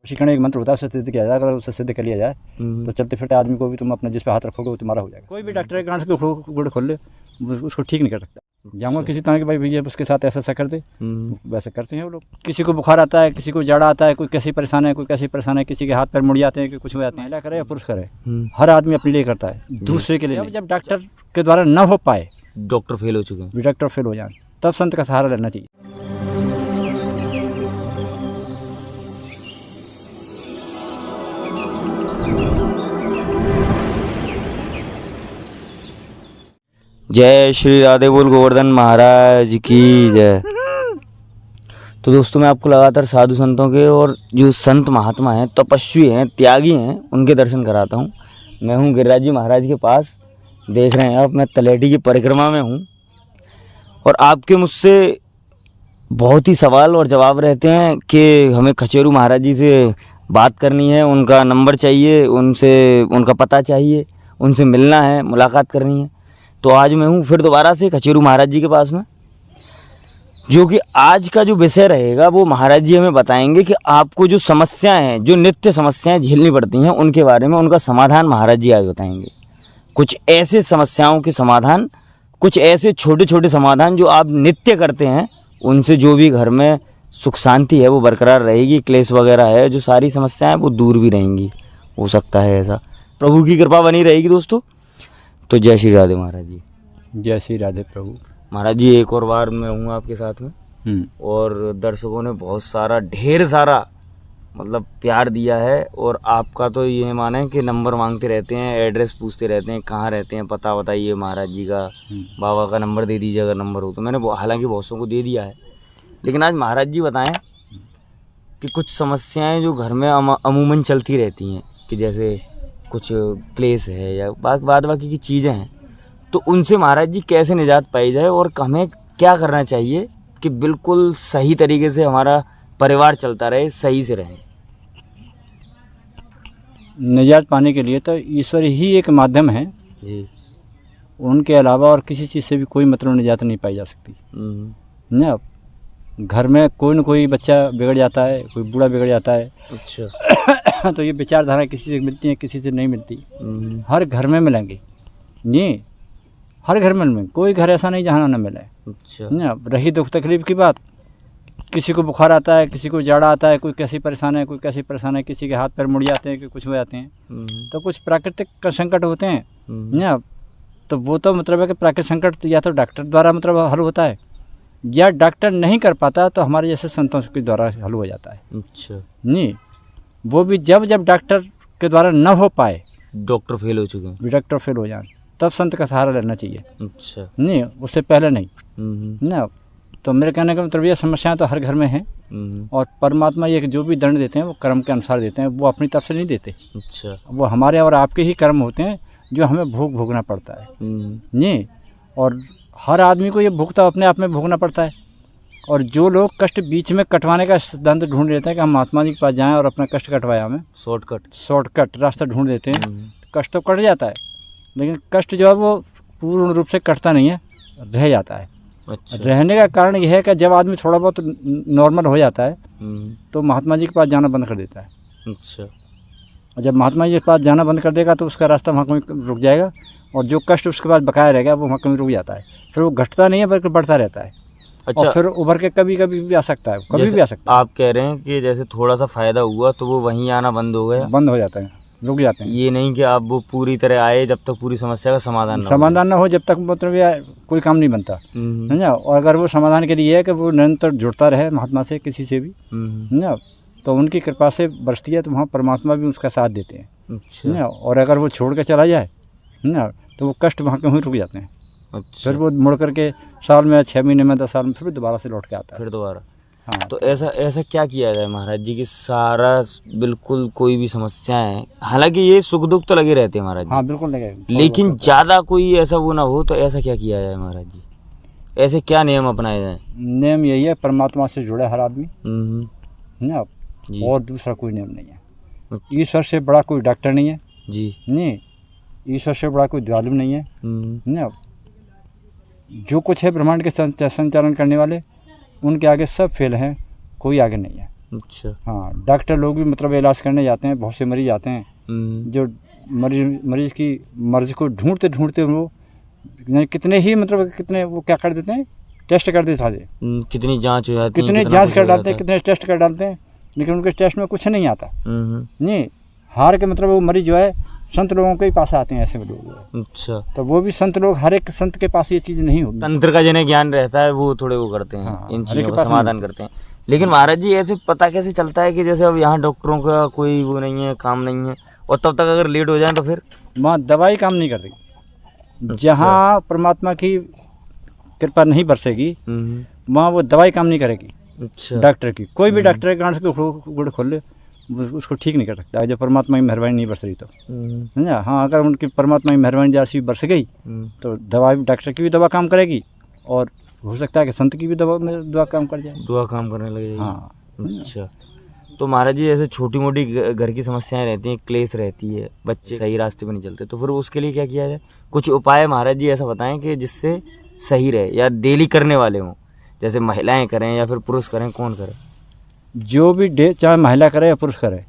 शिकण एक मंत्र होता है, उसे सिद्ध किया जाए। अगर उसे सिद्ध कर लिया जाए तो चलते फिरते आदमी को भी तुम अपने जिस पे हाथ रखोगे वो तुम्हारा हो जाएगा। कोई भी डॉक्टर के से गुड़ खोल ले उसको ठीक नहीं कर सकता। जाऊँगा किसी तरह कि भाई भैया उसके साथ ऐसा ऐसा कर दे, वैसे करते हैं वो लोग। किसी को बुखार आता है, किसी को जाड़ा आता है, कोई कैसी परेशान है, कोई कैसी परेशान है, किसी के हाथ पैर मुड़ जाते हैं, कि कुछ हो जाते हैं। महिला करे या पुरुष करे, हर आदमी अपने लिए करता है, दूसरे के लिए। जब डॉक्टर के द्वारा न हो पाए, डॉक्टर फेल हो चुके हैं, डॉक्टर फेल हो जाए, तब संत का सहारा लेना चाहिए। जय श्री राधे बोल गोवर्धन महाराज की जय। तो दोस्तों, मैं आपको लगातार साधु संतों के और जो संत महात्मा हैं, तपस्वी हैं, त्यागी हैं, उनके दर्शन कराता हूँ। मैं हूँ गिरिराज जी महाराज के पास, देख रहे हैं आप, मैं तलहटी की परिक्रमा में हूँ। और आपके मुझसे बहुत ही सवाल और जवाब रहते हैं कि हमें खचेरू महाराज जी से बात करनी है, उनका नंबर चाहिए, उनसे उनका पता चाहिए, उनसे मिलना है, मुलाकात करनी है। तो आज मैं हूँ फिर दोबारा से खचेरू महाराज जी के पास में, जो कि आज का जो विषय रहेगा वो महाराज जी हमें बताएंगे कि आपको जो समस्याएं हैं, जो नित्य समस्याएं झेलनी पड़ती हैं, उनके बारे में, उनका समाधान महाराज जी आज बताएंगे। कुछ ऐसे समस्याओं के समाधान, कुछ ऐसे छोटे छोटे समाधान जो आप नित्य करते हैं, उनसे जो भी घर में सुख शांति है वो बरकरार रहेगी, क्लेश वगैरह है, जो सारी समस्याएं वो दूर भी रहेंगी। हो सकता है ऐसा, प्रभु की कृपा बनी रहेगी दोस्तों। तो जय श्री राधे महाराज जी। जय श्री राधे प्रभु महाराज जी। एक और बार मैं हूँ आपके साथ में, और दर्शकों ने बहुत सारा, ढेर सारा मतलब प्यार दिया है। और आपका तो ये माने कि नंबर मांगते रहते हैं, एड्रेस पूछते रहते हैं, कहाँ रहते हैं, पता बताइए महाराज जी का, बाबा का नंबर दे दीजिए अगर नंबर हो तो। मैंने हालांकि बहुत सौ को दे दिया है, लेकिन आज महाराज जी बताएं कि कुछ समस्याएं जो घर में अमूमन चलती रहती हैं, कि जैसे कुछ क्लेश है या बाकी की चीज़ें हैं, तो उनसे महाराज जी कैसे निजात पाई जाए और हमें क्या करना चाहिए कि बिल्कुल सही तरीके से हमारा परिवार चलता रहे, सही से रहे। निजात पाने के लिए तो ईश्वर ही एक माध्यम है जी। उनके अलावा और किसी चीज़ से भी कोई मतलब निजात नहीं पाई जा सकती ना। घर में कोई न कोई बच्चा बिगड़ जाता है, कोई बूढ़ा बिगड़ जाता है। अच्छा। तो ये विचारधारा किसी से मिलती है, किसी से नहीं मिलती। हर घर में मिलेंगे, ये हर घर में मिलेंगे, कोई घर ऐसा नहीं जहाँ ना मिले। अच्छा। ना रही दुख तकलीफ की बात, किसी को बुखार आता है, किसी को जाड़ा आता है, कोई कैसी परेशान है, कोई कैसी परेशान है, किसी के हाथ पैर मुड़ जाते हैं, कि कुछ हो जाते हैं। तो कुछ प्राकृतिक संकट होते हैं ना, तो वो तो मतलब है कि प्राकृतिक संकट या तो डॉक्टर द्वारा मतलब हल होता है, या डॉक्टर नहीं कर पाता तो हमारे जैसे संतों के द्वारा हल हो जाता है। अच्छा। नहीं, वो भी जब डॉक्टर के द्वारा न हो पाए, डॉक्टर फेल हो चुके हैं, डॉक्टर फेल हो जाए, तब संत का सहारा लेना चाहिए। अच्छा। नहीं, उससे पहले नहीं ना। तो मेरे कहने का मतलब ये समस्याएं तो हर घर में हैं, और परमात्मा ये जो भी दंड देते हैं वो कर्म के अनुसार देते हैं, वो अपनी तरफ से नहीं देते। अच्छा। वो हमारे और आपके ही कर्म होते हैं जो हमें भोगना पड़ता है। नहीं, और हर आदमी को ये भोग तो अपने आप में भोगना पड़ता है। और जो लोग कष्ट बीच में कटवाने का सिद्धांत ढूंढ लेते हैं कि हम महात्मा जी के पास जाएं और अपना कष्ट कटवाएं, हमें शॉर्टकट रास्ता ढूंढ देते हैं, कष्ट तो कट जाता है, लेकिन कष्ट जो है वो पूर्ण रूप से कटता नहीं है, रह जाता है। अच्छा। रहने का कारण यह है कि जब आदमी थोड़ा बहुत नॉर्मल हो जाता है तो महात्मा जी के पास जाना बंद कर देता है। अच्छा। और जब महात्मा जी के पास जाना बंद कर देगा तो उसका रास्ता वहाँ कहीं रुक जाएगा, और जो कष्ट उसके बाद बकाया रहेगा वो वहाँ कहीं रुक जाता है, फिर वो घटता नहीं है बल्कि बढ़ता रहता है। अच्छा। और फिर उभर के कभी भी आ सकता है, कभी भी आ सकता है। आप कह रहे हैं कि जैसे थोड़ा सा फायदा हुआ तो वो वहीं आना बंद हो गया, बंद हो जाता है, रुक जाते हैं। ये नहीं कि आप वो पूरी तरह आए जब तक पूरी समस्या का समाधान ना हो, जब तक मतलब कोई काम नहीं बनता है ना। और अगर वो समाधान के लिए है कि वो निरंतर जुड़ता रहे महात्मा से, किसी से भी है ना, तो उनकी कृपा से बरसती है, तो वहाँ परमात्मा भी उसका साथ देते हैं। अच्छा। ना, और अगर वो छोड़ के चला जाए ना तो वो कष्ट वहाँ के वहीं रुक जाते हैं। अच्छा। फिर वो मुड़ करके साल में, 6 महीने में, 10 साल में फिर दोबारा से लौट के आता है, फिर दोबारा। हाँ। तो ऐसा क्या किया जाए महाराज जी कि सारा बिल्कुल कोई भी समस्या है, हालांकि ये सुख दुख तो लगे रहते हैं महाराज जी। हाँ बिल्कुल लगे, लेकिन ज़्यादा कोई ऐसा वो ना हो, तो ऐसा क्या किया जाए महाराज जी? ऐसे क्या नियम अपनाए जाए? नियम यही है, परमात्मा से जुड़े हर आदमी ना, और दूसरा कोई नियम नहीं है। ईश्वर से बड़ा कोई डॉक्टर नहीं है जी, नहीं, ईश्वर से बड़ा कोई दयालु नहीं है ना। जो कुछ है ब्रह्मांड के संचालन करने वाले, उनके आगे सब फेल हैं, कोई आगे नहीं है। अच्छा। हाँ, डॉक्टर लोग भी मतलब इलाज करने जाते हैं, बहुत से मरीज आते हैं जो मरीज की मर्ज को ढूंढते ढूंढते वो यानी कितने ही मतलब कितने वो क्या कर देते हैं, टेस्ट कर देते हैं, कितनी जांच हो जाती है, कितने कितना जांच कुछ कर हो डालते जाता हैं, कितने टेस्ट कर डालते हैं, लेकिन उनके टेस्ट में कुछ नहीं आता। है। नहीं, हार के मतलब वो मरीज जो है संत लोगों के ही पास आते हैं, ऐसे लोग। अच्छा। तो वो भी संत लोग, हर एक संत के पास ये चीज़ नहीं होगी। तंत्र का जिन्हें ज्ञान रहता है वो थोड़े वो करते हैं, हाँ, इन हर एक चीज़ों के का पास समाधान नहीं। करते हैं। लेकिन महाराज जी ऐसे पता कैसे चलता है कि जैसे अब यहाँ डॉक्टरों का कोई वो नहीं है, काम नहीं है, और तब तक अगर लेट हो जाए तो फिर? वहाँ दवाई काम नहीं करती। जहाँ परमात्मा की कृपा नहीं बरसेगी वहाँ वो दवाई काम नहीं करेगी। अच्छा। डॉक्टर की, कोई भी डॉक्टर के गांठ को गुड़ खोल ले उसको ठीक नहीं कर सकता जब परमात्मा की मेहरबानी नहीं बरस रही तो, समझा। हाँ, अगर उनकी परमात्मा की मेहरबानी जैसी बरस गई तो दवा भी, डॉक्टर की भी दवा काम करेगी, और हो सकता है कि संत की भी दवा काम कर जाए, दुआ काम करने लगे। हाँ। अच्छा। तो महाराज जी ऐसे छोटी मोटी घर की समस्याएं रहती हैं, क्लेश रहती है, बच्चे सही रास्ते पे नहीं चलते, तो फिर उसके लिए क्या किया जाए? कुछ उपाय महाराज जी ऐसा बताएं कि जिससे सही रहे, या डेली करने वाले हों, जैसे महिलाएं करें या फिर पुरुष करें, कौन करे? जो भी चाहे महिला करे या पुरुष करे,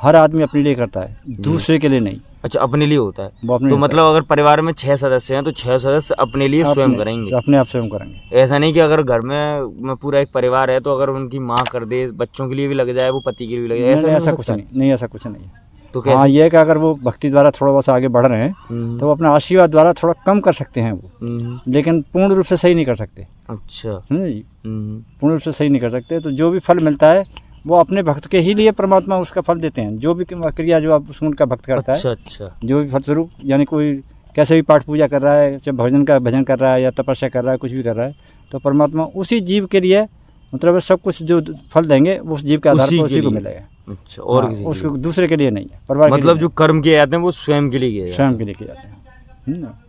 हर आदमी अपने लिए करता है, दूसरे के लिए नहीं। अच्छा, अपने लिए होता है। वो अपने तो लिए मतलब अगर परिवार में 6 सदस्य हैं तो 6 सदस्य अपने लिए स्वयं करेंगे, अपने आप स्वयं करेंगे। ऐसा नहीं कि अगर घर में पूरा एक परिवार है तो अगर उनकी माँ कर दे, बच्चों के लिए भी लग जाए, वो पति के लिए भी लग जाए, नहीं, ऐसा ऐसा कुछ नहीं, ऐसा कुछ नहीं है। तो हाँ, कैसे? ये है कि अगर वो भक्ति द्वारा थोड़ा बहुत आगे बढ़ रहे हैं तो वो अपने आशीर्वाद द्वारा थोड़ा कम कर सकते हैं वो, लेकिन पूर्ण रूप से सही नहीं कर सकते। अच्छा। समझे जी, पूर्ण रूप से सही नहीं कर सकते। तो जो भी फल मिलता है वो अपने भक्त के ही लिए परमात्मा उसका फल देते हैं, जो भी क्रिया जो आप उनका भक्त करता अच्छा। है। अच्छा। जो भी फलस्वरूप, यानी कोई कैसे भी पाठ पूजा कर रहा है, चाहे भजन कर रहा है या तपस्या कर रहा है, कुछ भी कर रहा है, तो परमात्मा उसी जीव के लिए मतलब सब कुछ जो फल देंगे वो उस जीव के आधार पर उसी को मिलेगा। अच्छा। और हाँ, किसी उसको दूसरे के लिए नहीं है, परिवार के मतलब लिए जो कर्म किए जाते हैं वो स्वयं के लिए किए नहीं, जाते हैं। स्वयं के लिए किए जाते हैं।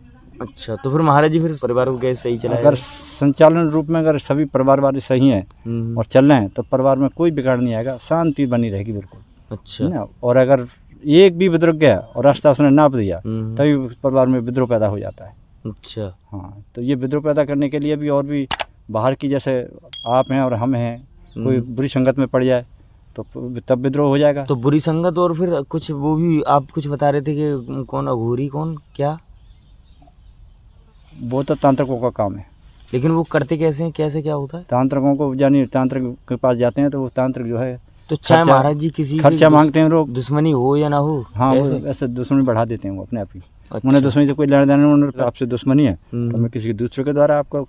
अच्छा। तो फिर महाराज जी फिर परिवार को कैसे सही चलाएगा? अगर संचालन रूप में अगर सभी परिवार वाले सही हैं और चल रहे हैं तो परिवार में कोई बिगाड़ नहीं आएगा, शांति बनी रहेगी बिल्कुल। अच्छा। ना, और अगर एक भी विद्रोह गया और रास्ता उसने नाप दिया तभी परिवार में विद्रोह पैदा हो जाता है। अच्छा। हाँ, तो ये विद्रोह पैदा करने के लिए भी और भी बाहर की, जैसे आप हैं और हम हैं, कोई बुरी संगत में पड़ जाए तो तब विद्रोह हो जाएगा। तो बुरी संगत, और फिर कुछ वो भी आप कुछ बता रहे थे कि कौन अघोरी, कौन क्या? वो तो तांत्रिकों का काम है। लेकिन वो करते कैसे हैं, कैसे क्या होता है? तांत्रिकों को यानी तांत्रिक के पास जाते हैं तो वो तांत्रिक जो है तो चाहे महाराज जी किसी से खर्चा मांगते हैं लोग, दुश्मनी हो या ना हो। हाँ, ऐसे? वो ऐसे दुश्मनी बढ़ा देते हैं वो अपने आप ही। अच्छा। उन्हें दुश्मनी से कोई लेना देना, उन्हें आपसे दुश्मनी है तो मैं किसी दूसरे के द्वारा आपका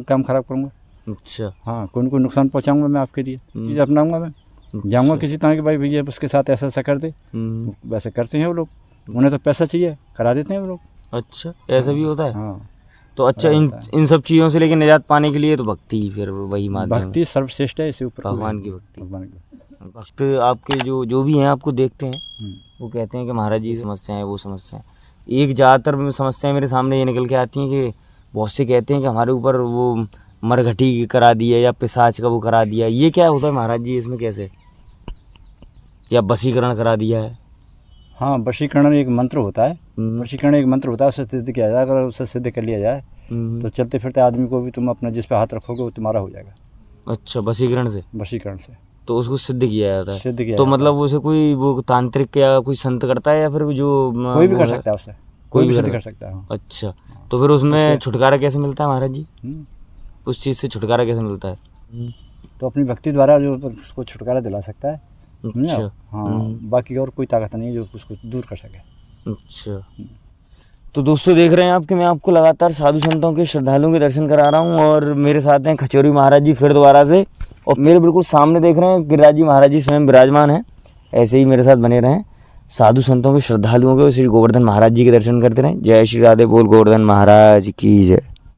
काम खराब करूँगा। अच्छा। हाँ, कोई नुकसान पहुँचाऊँगा मैं आपके लिए, चीज़ अपनाऊँगा मैं, जाऊँगा किसी तरह के भाई भैया उसके साथ ऐसा ऐसा कर दे, वैसे करते हैं वो लोग। उन्हें तो पैसा चाहिए, करा देते हैं वो लोग। अच्छा, ऐसा भी होता है। हाँ, तो अच्छा, इन सब चीज़ों से लेकिन निजात पाने के लिए तो भक्ति, फिर वही माध्यम है। भक्ति सर्वश्रेष्ठ है, इससे ऊपर भगवान की भक्ति। भगवान की। भक्त आपके जो भी हैं आपको देखते हैं वो कहते हैं कि महाराज जी समस्याएं, वो समस्याएं, एक ज़्यादातर समस्याएं मेरे सामने ये निकल के आती हैं कि बहुत से कहते हैं कि हमारे ऊपर वो मरघटी करा दिया या पिशाच का वो करा दिया। ये क्या होता है महाराज जी, इसमें कैसे? या वशीकरण करा दिया है? हाँ, वशीकरण एक मंत्र होता है, वशीकरण एक मंत्र होता है, उससे सिद्ध किया जाए। अगर उससे सिद्ध कर लिया जाए तो चलते फिरते आदमी को भी तुम अपना जिस पे हाथ रखोगे वो तुम्हारा हो जाएगा। अच्छा, वशीकरण से? वशीकरण से तो उसको सिद्ध किया जाता है? सिद्ध किया तो जाता मतलब उसे कोई वो तांत्रिक या कोई संत करता है, या फिर जो कोई भी कर सकता है, उससे कोई भी सिद्ध कर सकता है। हाँ। अच्छा, तो फिर उसमें छुटकारा कैसे मिलता है महाराज जी? उस चीज़ से छुटकारा कैसे मिलता है? तो अपनी भक्ति द्वारा जो उसको छुटकारा दिला सकता है। अच्छा। हाँ, बाकी और कोई ताकत नहीं है जो उसको दूर कर सके। अच्छा। तो दोस्तों देख रहे हैं आप कि मैं आपको लगातार साधु संतों के, श्रद्धालुओं के दर्शन करा रहा हूँ, और मेरे साथ हैं खचौरी महाराज जी फिर दोबारा से, और मेरे बिल्कुल सामने देख रहे हैं गिरिराज जी महाराज जी स्वयं विराजमान हैं। ऐसे ही मेरे साथ बने रहें, साधु संतों के, श्रद्धालुओं के, श्री गोवर्धन महाराज जी के दर्शन करते रहें। जय श्री राधे बोल गोवर्धन महाराज की जय।